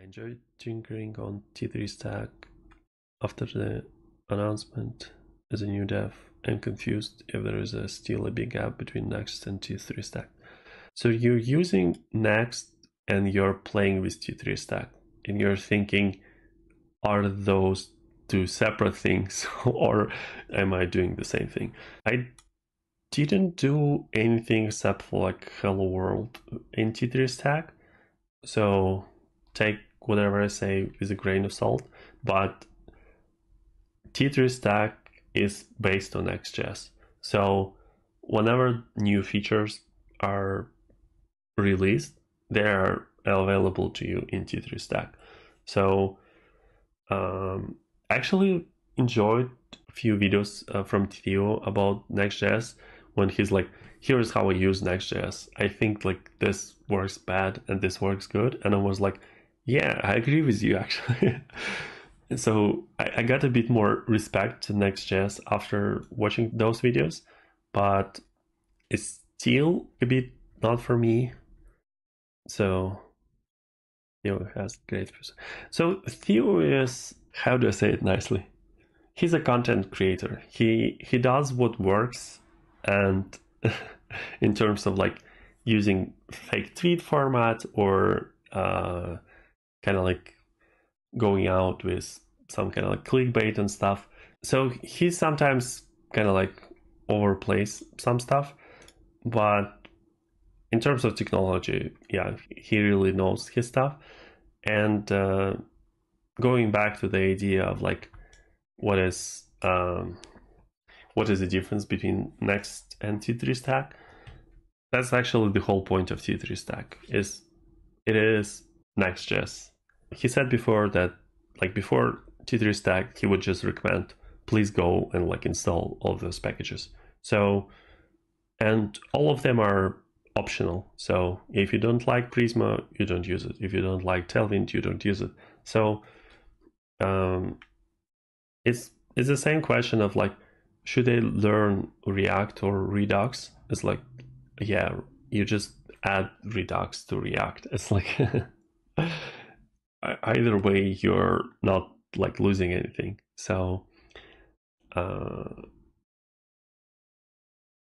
enjoyed tinkering on T3 stack after the announcement as a new dev. I'm confused if there is still a big gap between Next and T3 stack. So you're using Next and you're playing with T3 stack, and you're thinking, are those two separate things or am I doing the same thing? I didn't do anything except for like hello world in T3 stack, so take whatever I say with a grain of salt, but T3 stack is based on Next.js. So whenever new features are released, they are available to you in T3 stack. So actually enjoyed a few videos from Theo about Next.js when he's like, here's how I use Next.js. I think like this works bad and this works good. And I was like, yeah, I agree with you actually. And so I got a bit more respect to Next.js after watching those videos, but it's still a bit not for me. So Theo has great. So Theo is, how do I say it nicely? He's a content creator. He does what works, and in terms of like using fake tweet format or kind of like going out with some kind of like clickbait and stuff. So he sometimes kind of like overplays some stuff, but in terms of technology, yeah, he really knows his stuff. And going back to the idea of like what is the difference between Next and T3 stack, that's actually the whole point of T3 stack. It is Next.js. He said before that like before T3 stack he would just recommend please go and like install all of those packages. So, and all of them are optional. So if you don't like Prisma, you don't use it. If you don't like Tailwind, you don't use it. So it's the same question of like, should they learn React or Redux? It's like, yeah, you just add Redux to React. It's like either way, you're not like losing anything. So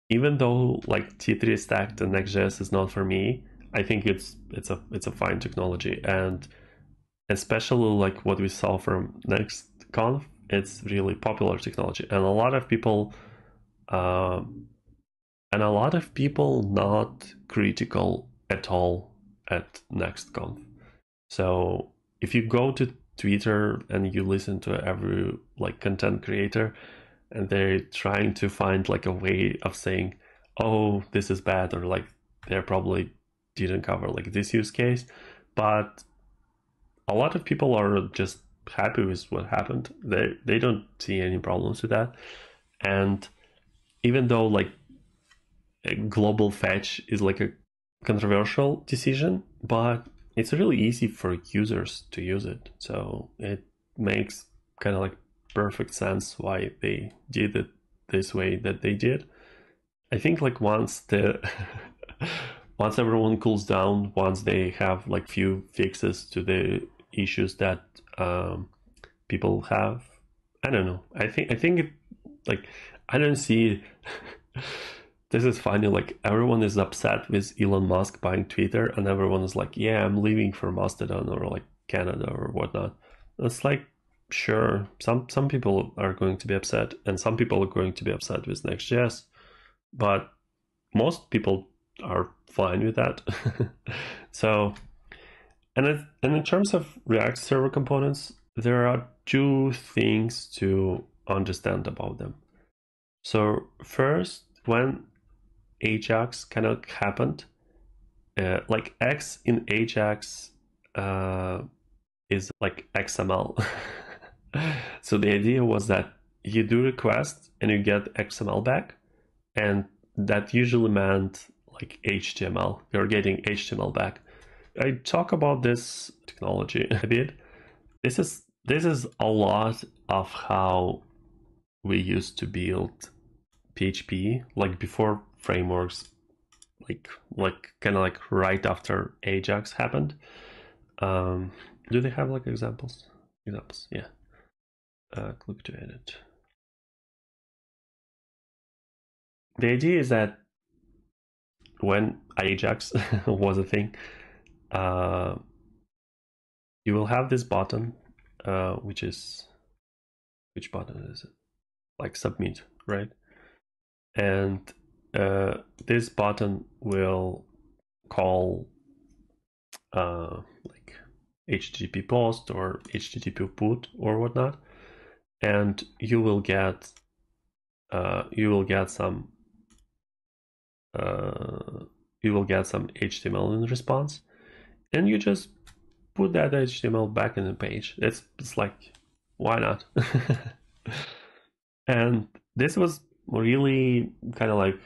even though like T3 stack and Next.js is not for me, I think it's a fine technology, and especially like what we saw from NextConf, it's really popular technology, and a lot of people not critical at all at NextConf. So if you go to Twitter and you listen to every like content creator, and they're trying to find like a way of saying, oh, this is bad, or like they probably didn't cover like this use case, but a lot of people are just happy with what happened. They don't see any problems with that. And even though like a global fetch is like a controversial decision, but it's really easy for users to use it. So it makes kind of like perfect sense why they did it this way that they did. I think like once everyone cools down, once they have like few fixes to the issues that people have, I don't know. I think it, like, I don't see this is funny, like everyone is upset with Elon Musk buying Twitter, and everyone is like, yeah, I'm leaving for Mastodon or like Canada or whatnot. It's like, sure, some people are going to be upset, and some people are going to be upset with Next.js, but most people are fine with that. So, and in terms of React server components, there are two things to understand about them. So first, when Ajax kind of happened, like X in Ajax is like XML. So the idea was that you do request and you get XML back, and that usually meant like HTML. You're getting HTML back. I talk about this technology a bit. This is a lot of how we used to build PHP, like before frameworks, like kind of like right after Ajax happened. Do they have like examples? Examples, yeah. Click to edit. The idea is that when Ajax was a thing, you will have this button, which button is it? Like submit, right? And this button will call like HTTP post or HTTP put or whatnot, and you will get some HTML in response, and you just put that HTML back in the page. It's like, why not? And this was really kind of like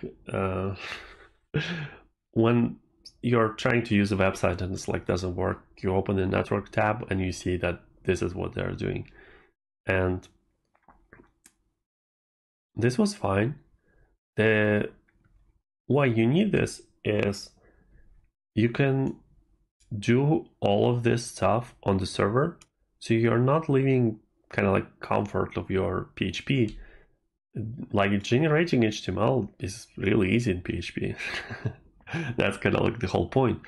when you're trying to use a website and it's like doesn't work, you open the network tab and you see that this is what they're doing. And this was fine. Why you need this is you can do all of this stuff on the server, so you're not leaving kind of like comfort of your PHP. Like generating HTML is really easy in PHP. That's kind of like the whole point.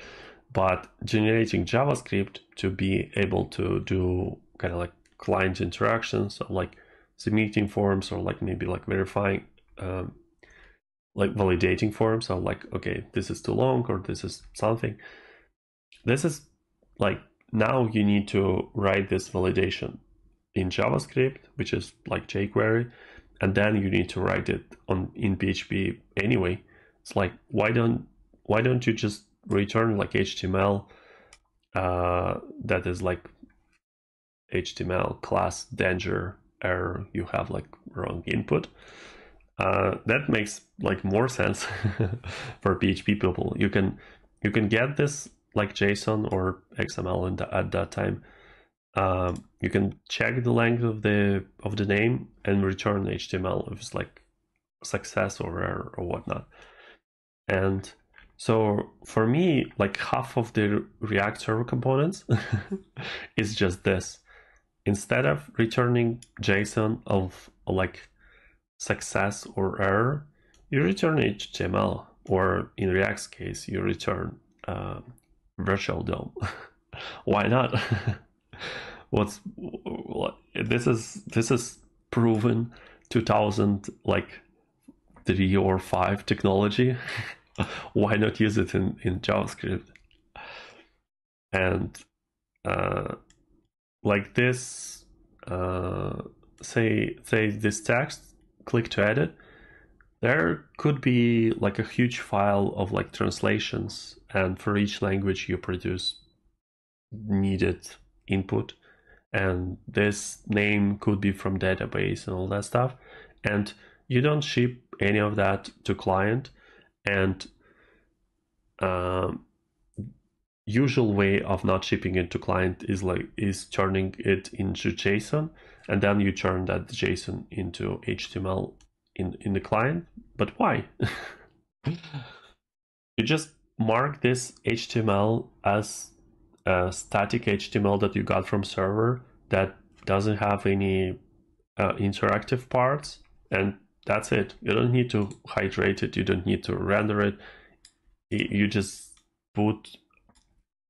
But generating JavaScript to be able to do kind of like client interactions, or like submitting forms, or like maybe like verifying, like validating forms, so like, okay, this is too long or this is something. This is like, now you need to write this validation in JavaScript, which is like jQuery, and then you need to write it in PHP anyway. It's like, why don't you just return like HTML that is like HTML class danger error, you have like wrong input. That makes like more sense for PHP people. You can get this like JSON or XML at that time. You can check the length of the name and return HTML if it's like success or error or whatnot. And so for me, like half of the React server components is just this. Instead of returning JSON of like success or error, you return HTML, or in React's case, you return virtual DOM. Why not? This is proven 2000 like 3 or 5 technology. Why not use it in JavaScript? And like this, say this text, click to edit, there could be like a huge file of like translations, and for each language you produce needed input, and this name could be from database and all that stuff, and you don't ship any of that to client. And usual way of not shipping it to client is turning it into JSON, and then you turn that JSON into HTML in the client. But why? You just mark this HTML as a static HTML that you got from server that doesn't have any interactive parts, and that's it. You don't need to hydrate it, you don't need to render it. You just put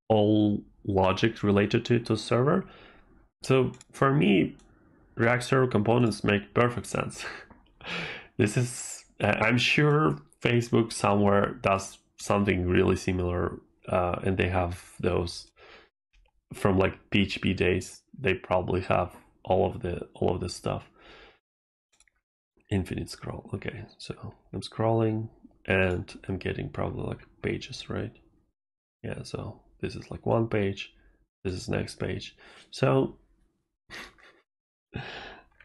all logic related to it to server. So for me, React server components make perfect sense. This is, I'm sure Facebook somewhere does something really similar, and they have those from like PHP days. They probably have all of this stuff. Infinite scroll. Okay, so I'm scrolling and I'm getting probably like pages, right? Yeah, so this is like one page, this is next page. So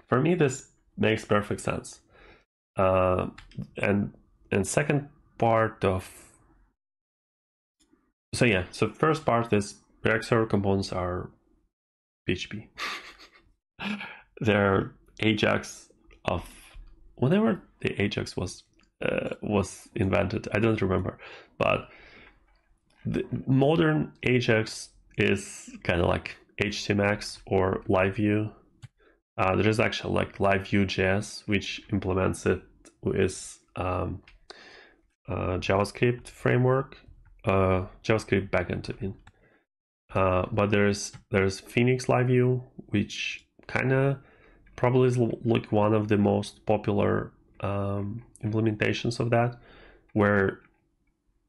for me, this makes perfect sense. And second part of, so yeah, so first part is React server components are PHP. They're Ajax of whenever the Ajax was invented. I don't remember, but the modern Ajax is kind of like HTMX or LiveView. There is actually like LiveView.js, which implements it with JavaScript framework, JavaScript backend, I mean. But there's Phoenix LiveView, which kind of probably is like one of the most popular implementations of that, where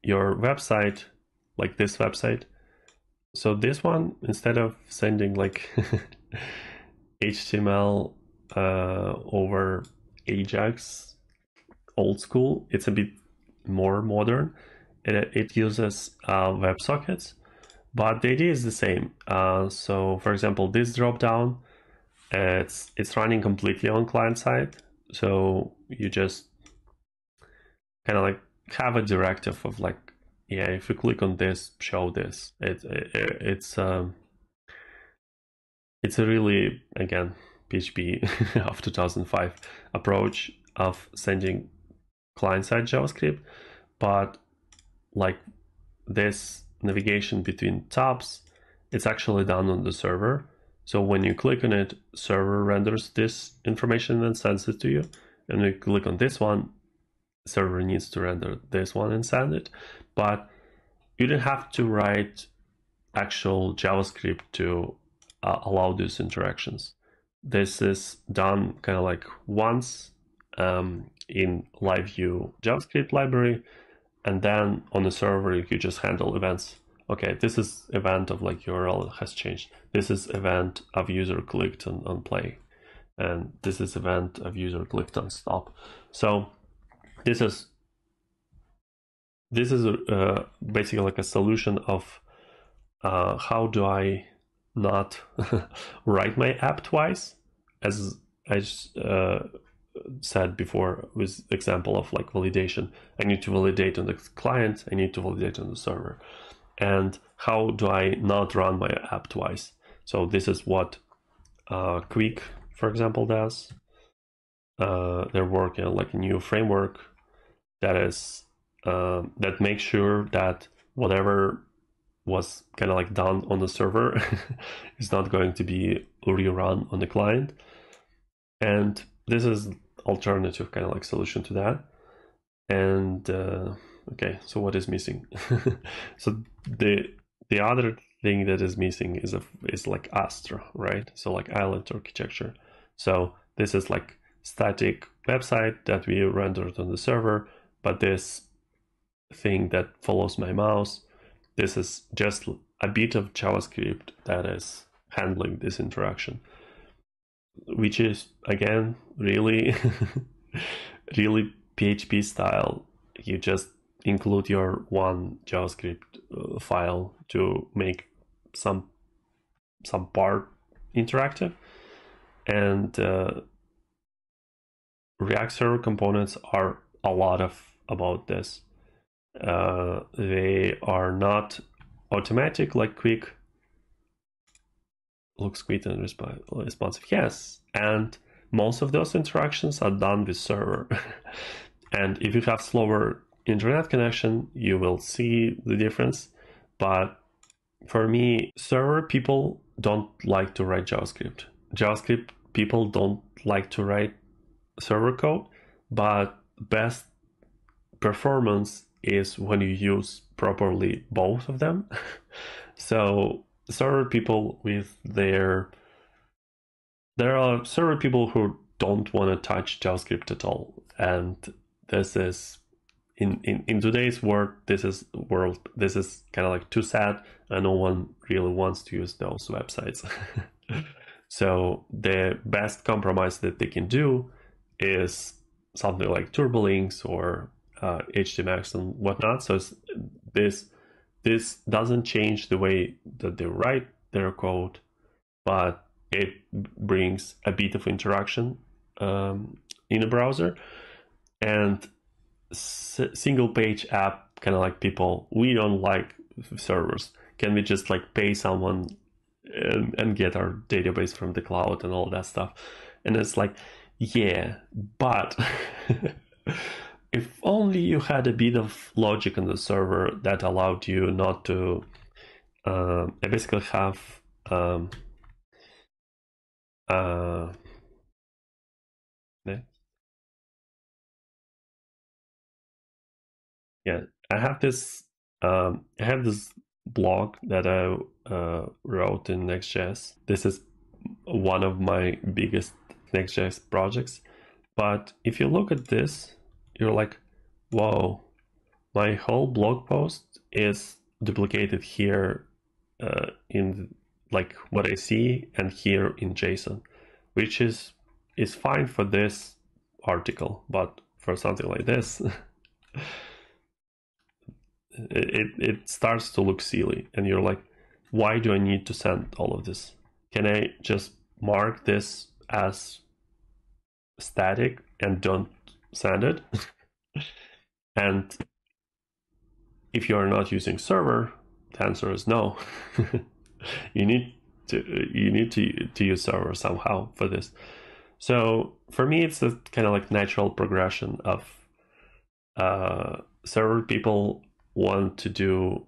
your website, like this website, so this one, instead of sending like HTML over Ajax old school, it's a bit more modern. It uses WebSockets, but the idea is the same. So for example, this dropdown, it's running completely on client side. So you just kind of like have a directive of like, yeah, if you click on this, show this. It's a really, again, PHP of 2005 approach of sending client-side JavaScript, but like this navigation between tabs, it's actually done on the server. So when you click on it, server renders this information and sends it to you. And when you click on this one, server needs to render this one and send it. But you don't have to write actual JavaScript to allow these interactions. This is done kind of like once in LiveView JavaScript library, and then on the server you just handle events. Okay, this is event of like URL has changed. This is event of user clicked on play, and this is event of user clicked on stop. So this is basically like a solution of how do I not write my app twice, as I said before with example of like validation. I need to validate on the client, I need to validate on the server. And how do I not run my app twice? So this is what Quick, for example, does. They're working on like a new framework that is that makes sure that whatever was kind of like done on the server is not going to be rerun on the client. And this is alternative kind of like solution to that. And okay, so what is missing? So the other thing that is missing is like Astra, right? So like island architecture. So this is like static website that we rendered on the server, but this thing that follows my mouse, this is just a bit of JavaScript that is handling this interaction, which is again really really PHP style. You just include your one JavaScript file to make some part interactive, and React Server components are a lot about this. They are not automatic like Quick. Looks quick and responsive, yes, and most of those interactions are done with server. And if you have slower internet connection, you will see the difference. But for me, server people don't like to write JavaScript. JavaScript people don't like to write server code, but best performance is when you use properly both of them. So server people there are server people who don't want to touch JavaScript at all, and this is in today's world, this is kind of like too sad, and no one really wants to use those websites. So the best compromise that they can do is something like Turbolinks or HTMX and whatnot. So this doesn't change the way that they write their code, but it brings a bit of interaction in a browser. And single page app, kind of like people, we don't like servers. Can we just like pay someone and get our database from the cloud and all that stuff? And it's like, yeah, but if only you had a bit of logic on the server that allowed you not to I basically have yeah, I have this blog that I wrote in Next.js. This is one of my biggest Next.js projects. But if you look at this, you're like, whoa, my whole blog post is duplicated here in like what I see and here in JSON, which is fine for this article, but for something like this, it starts to look silly, and you're like, why do I need to send all of this? Can I just mark this as static and don't send it? And if you are not using server, the answer is no. you need to use server somehow for this. So for me, it's a kind of like natural progression of server people want to do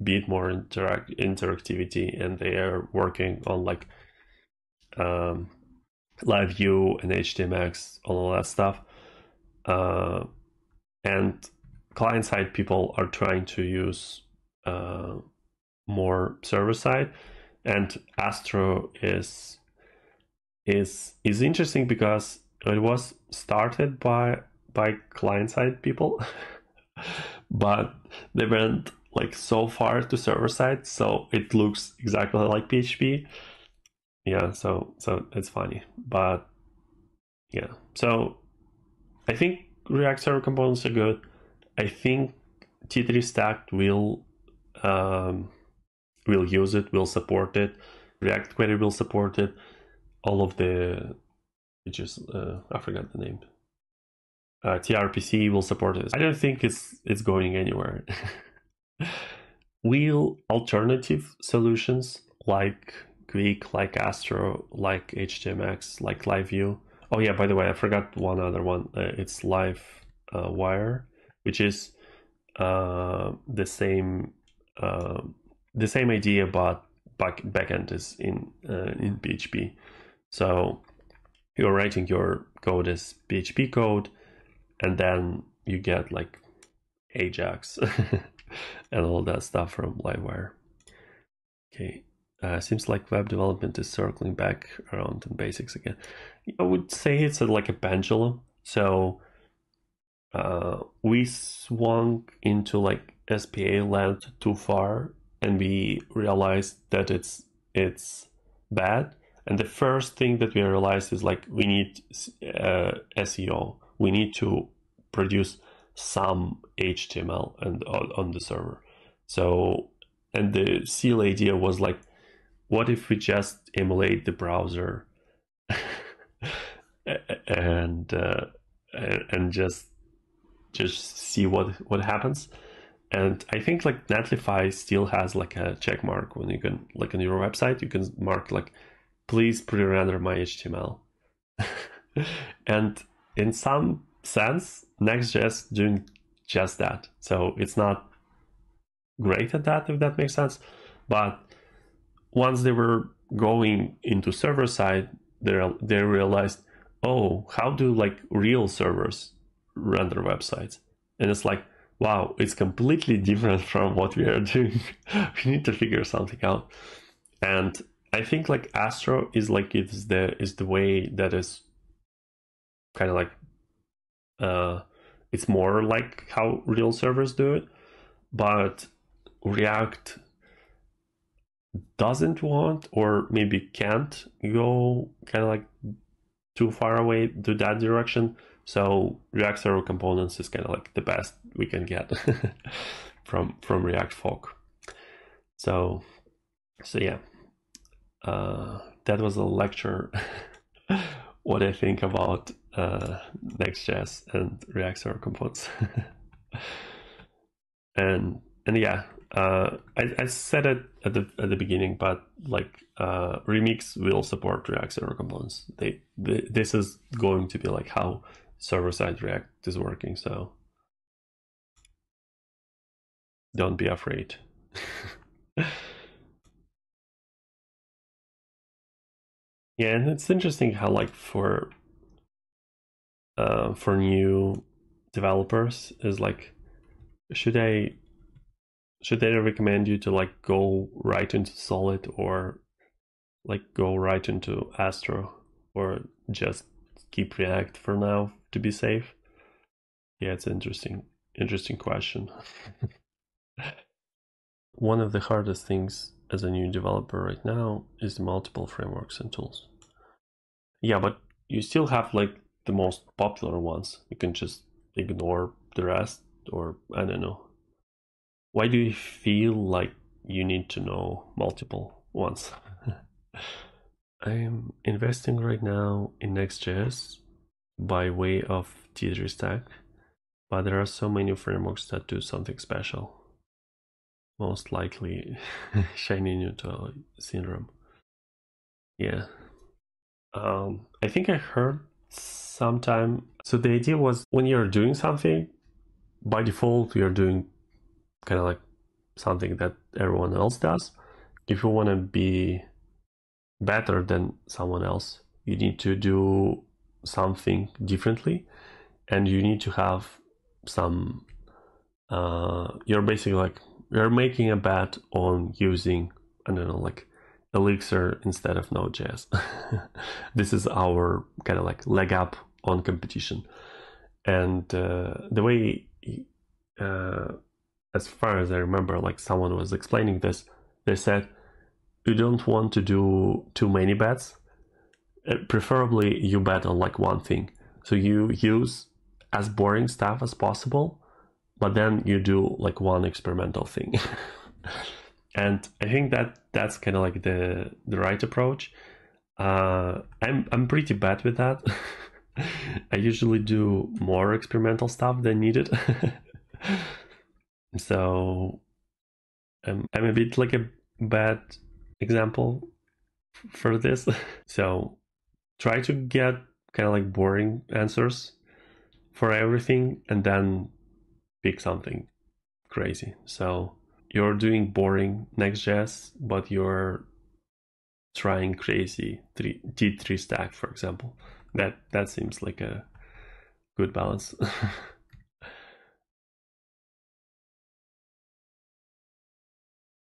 bit more interactivity, and they are working on like live view and HTMX, all that stuff. And client side people are trying to use more server side, and Astro is interesting because it was started by client side people, but they went like so far to server side, so it looks exactly like PHP. Yeah, so it's funny, but yeah. So I think React Server Components are good. I think T3 Stack will use it, will support it. React Query will support it. All of the features, I forgot the name. TRPC will support it. I don't think it's going anywhere. Will alternative solutions like Quick, like Astro, like HTMX, like LiveView? Oh yeah, by the way, I forgot one other one. It's Live Wire, which is the same idea, but backend is in PHP. So you're writing your code as PHP code, and then you get like Ajax and all that stuff from Livewire. Okay, seems like web development is circling back around in basics again. I would say it's like a pendulum. So we swung into like SPA land too far, and we realized that it's bad. And the first thing that we realized is like we need SEO. We need to produce some HTML and on the server. So, and the seal idea was like, what if we just emulate the browser and just see what happens? And I think like Netlify still has like a check mark when you can, like on your website, you can mark like, please pre-render my HTML. And in some sense, Next.js doing just that. So it's not great at that, if that makes sense. But once they were going into server side, they realized, oh, how do like real servers render websites? And it's like, wow, it's completely different from what we are doing. We need to figure something out. And I think like Astro is like is the way that is kind of like it's more like how real servers do it, but React doesn't want, or maybe can't go kind of like too far away to that direction. So React Server Components is kind of like the best we can get from React folk. So yeah, that was a lecture. What I think about Next.js and React Server Components. and yeah, I said it at the beginning, but like Remix will support React Server Components. This is going to be like how server-side React is working. So don't be afraid. Yeah, and it's interesting how like for new developers is like, should I recommend you to like go right into Solid or like go right into Astro or just keep React for now to be safe? Yeah, it's interesting question. One of the hardest things as a new developer right now is the multiple frameworks and tools. Yeah, but you still have like the most popular ones. You can just ignore the rest, or I don't know. Why do you feel like you need to know multiple ones? I'm investing right now in Next.js by way of T3 stack, but there are so many frameworks that do something special. Most likely shiny new toy syndrome. Yeah. I think I heard sometime. So the idea was when you're doing something, by default, you're doing kind of like something that everyone else does. If you want to be better than someone else, you need to do something differently, and you need to have some. You're basically like you're making a bet on using, I don't know, like Elixir instead of Node.js. This is our kind of like leg up on competition. And the way, uh, as far as I remember, like someone was explaining this, they said you don't want to do too many bets. Preferably, you bet on like one thing. So you use as boring stuff as possible, but then you do like one experimental thing. And I think that that's kind of like the right approach. I'm pretty bad with that. I usually do more experimental stuff than needed. So I'm a bit like a bad example for this. So try to get kind of like boring answers for everything and then pick something crazy. So you're doing boring Next.js, but you're trying crazy T3 stack, for example. That seems like a good balance.